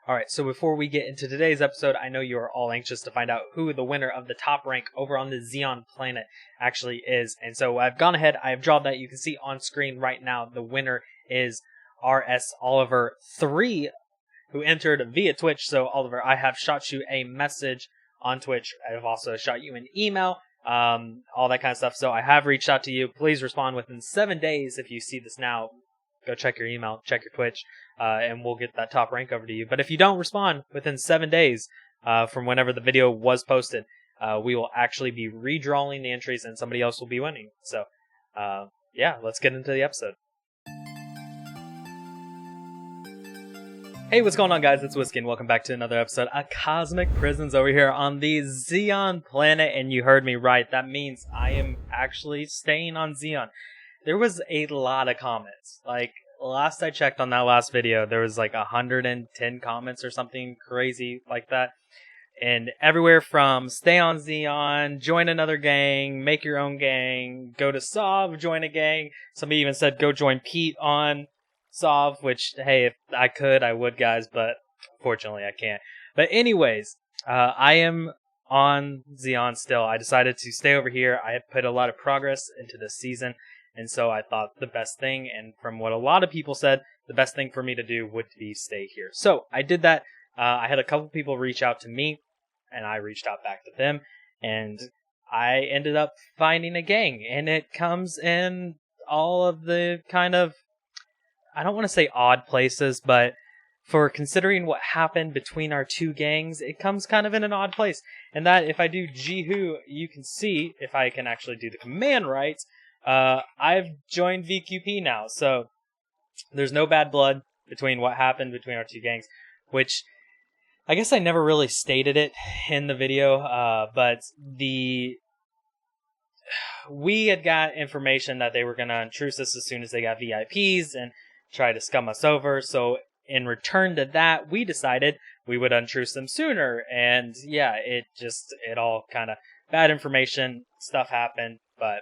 Alright, so before we get into today's episode, I know you are all anxious to find out who the winner of the top rank over on the Xeon planet actually is. And so I've gone ahead, I have drawn that. You can see on screen right now, the winner is RS Oliver 3, who entered via Twitch. So Oliver, I have shot you a message on Twitch. I have also shot you an email, all that kind of stuff. So I have reached out to you. Please respond within 7 days if you see this now. Go check your email, check your Twitch, and we'll get that top rank over to you. But if you don't respond within 7 days from whenever the video was posted, we will actually be redrawing the entries and somebody else will be winning. So, yeah, let's get into the episode. Hey, what's going on, guys? It's Whiskey, and welcome back to another episode of Cosmic Prisons over here on the Xeon planet. And you heard me right. That means I am actually staying on Xeon. There was a lot of comments. Like, last I checked on that last video, there was like 110 comments or something crazy like that. And everywhere from stay on Xeon, join another gang, make your own gang, go to Sov, join a gang. Somebody even said go join Pete on Sov, which, hey, if I could, I would, guys, but fortunately I can't. But anyways, I am on Xeon still. I decided to stay over here. I have put a lot of progress into this season. And so I thought the best thing, and from what a lot of people said, the best thing for me to do would be stay here. So I did that. I had a couple people reach out to me, and I reached out back to them, and I ended up finding a gang. And it comes in all of the kind of, I don't want to say odd places, but for considering what happened between our two gangs, it comes kind of in an odd place. And that, if I do Jihu, you can see, if I can actually do the command right, I've joined VQP now, so there's no bad blood between what happened between our two gangs, which I guess I never really stated it in the video, but we had got information that they were going to untruce us as soon as they got VIPs and try to scum us over, so in return to that, we decided we would untruce them sooner, and yeah, it all kind of, bad information, stuff happened, but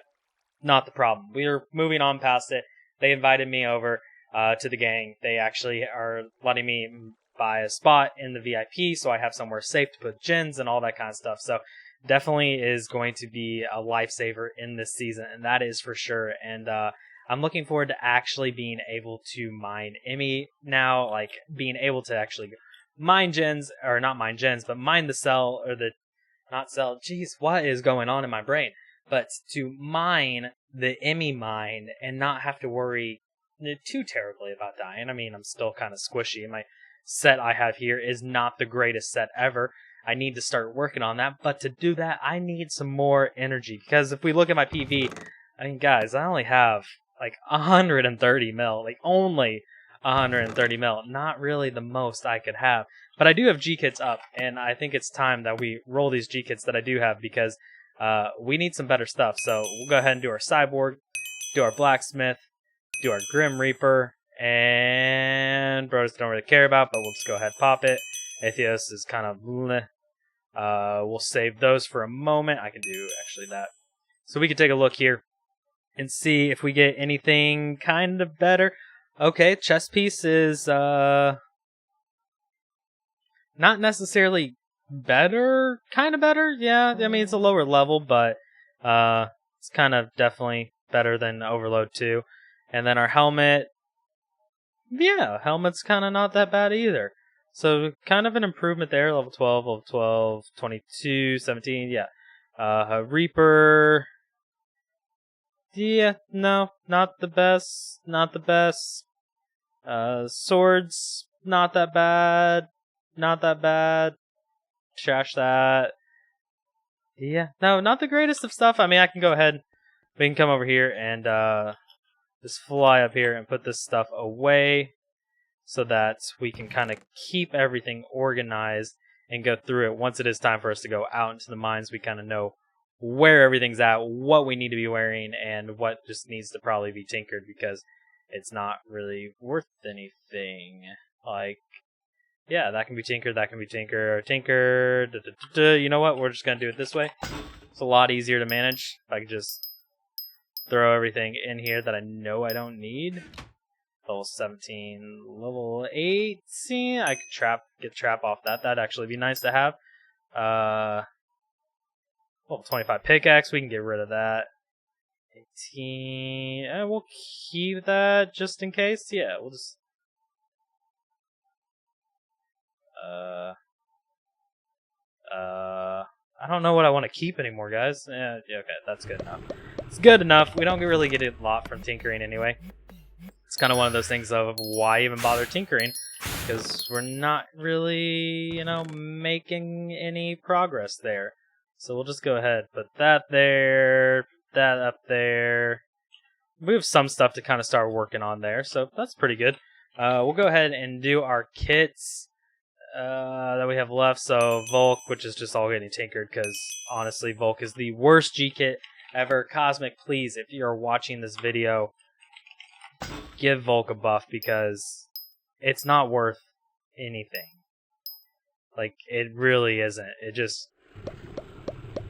not the problem. We're moving on past it. They invited me over to the gang. They actually are letting me buy a spot in the VIP, so I have somewhere safe to put gens and all that kind of stuff. So definitely is going to be a lifesaver in this season, and that is for sure. And I'm looking forward to actually being able to mine Emmy now, like being able to actually mine gens, or not mine gens, but mine the cell, or the, not cell, jeez, what is going on in my brain? But to mine the Emmy mine and not have to worry too terribly about dying. I mean, I'm still kind of squishy. My set I have here is not the greatest set ever. I need to start working on that. But to do that, I need some more energy. Because if we look at my PV, I mean, guys, I only have like 130 mil. Like, only 130 mil. Not really the most I could have. But I do have G-Kits up. And I think it's time that we roll these G-Kits that I do have, because we need some better stuff. So we'll go ahead and do our Cyborg, do our Blacksmith, do our Grim Reaper, and Bros don't really care about, but we'll just go ahead and pop it. Atheos is kind of bleh. We'll save those for a moment. I can do actually that. So we can take a look here and see if we get anything kind of better. Okay, chess piece is not necessarily better, kind of better, yeah. I mean, it's a lower level, but it's kind of definitely better than Overload 2. And then our helmet, yeah, helmet's kind of not that bad either. So kind of an improvement there, level 12, 22, 17, yeah. Reaper, yeah, no, not the best, not the best. Swords, not that bad, not that bad. Trash that. Yeah, no, not the greatest of stuff. I mean, I can go ahead. We can come over here and just fly up here and put this stuff away so that we can kind of keep everything organized and go through it. Once it is time for us to go out into the mines, we kind of know where everything's at, what we need to be wearing, and what just needs to probably be tinkered, because it's not really worth anything. Like, yeah, that can be tinkered, that can be tinkered, You know what? We're just going to do it this way. It's a lot easier to manage if I could just throw everything in here that I know I don't need. Level 17, level 18. I could get trap off that. That'd actually be nice to have. Level 25 pickaxe. We can get rid of that. 18. We'll keep that just in case. Yeah, we'll just. I don't know what I want to keep anymore, guys. Yeah, okay, that's good enough. It's good enough. We don't really get a lot from tinkering anyway. It's kind of one of those things of why even bother tinkering, because we're not really, you know, making any progress there. So we'll just go ahead, put that there, that up there. We have some stuff to kind of start working on there, so that's pretty good. We'll go ahead and do our kits that we have left. So Volk, which is just all getting tinkered, because honestly, Volk is the worst G kit ever. Cosmic, please, if you're watching this video, give Volk a buff, because it's not worth anything. Like, it really isn't. It just,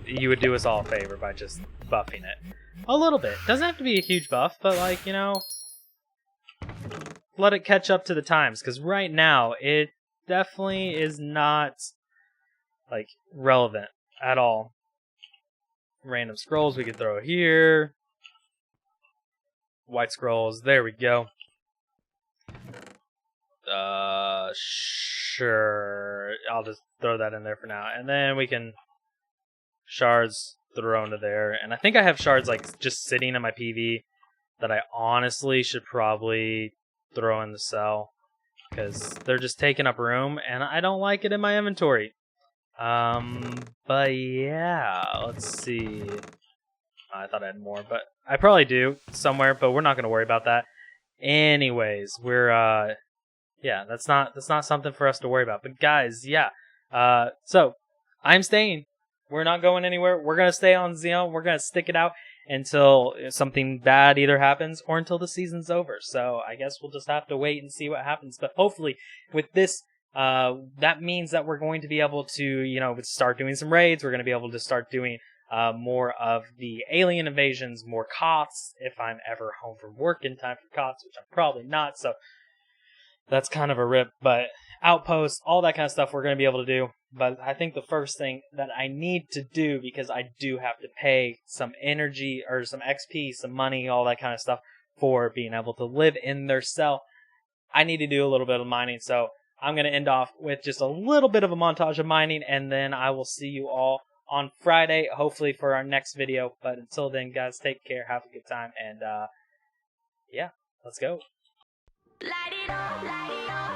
you would do us all a favor by just buffing it a little bit. Doesn't have to be a huge buff, but like, you know, let it catch up to the times, because right now it definitely is not like relevant at all. Random scrolls we could throw here. White scrolls, there we go. Sure. I'll just throw that in there for now. And then we can shards throw into there. And I think I have shards like just sitting in my PV that I honestly should probably throw in the cell, because they're just taking up room and I don't like it in my inventory. But yeah, let's see. I thought I had more, but I probably do somewhere, but we're not going to worry about that. Anyways, we're yeah, that's not something for us to worry about. But guys, yeah. So I'm staying. We're not going anywhere. We're going to stay on Xeon. We're going to stick it out until something bad either happens or until the season's over. So I guess we'll just have to wait and see what happens. But hopefully with this, that means that we're going to be able to, you know, start doing some raids. We're going to be able to start doing more of the alien invasions, more COTS, if I'm ever home from work in time for COTS, which I'm probably not. So that's kind of a rip. But outposts, all that kind of stuff we're going to be able to do. But I think the first thing that I need to do, because I do have to pay some energy or some XP, some money, all that kind of stuff for being able to live in their cell, I need to do a little bit of mining. So I'm going to end off with just a little bit of a montage of mining, and then I will see you all on Friday, hopefully for our next video. But until then, guys, take care, have a good time, and yeah, let's go. Light it up, light it up.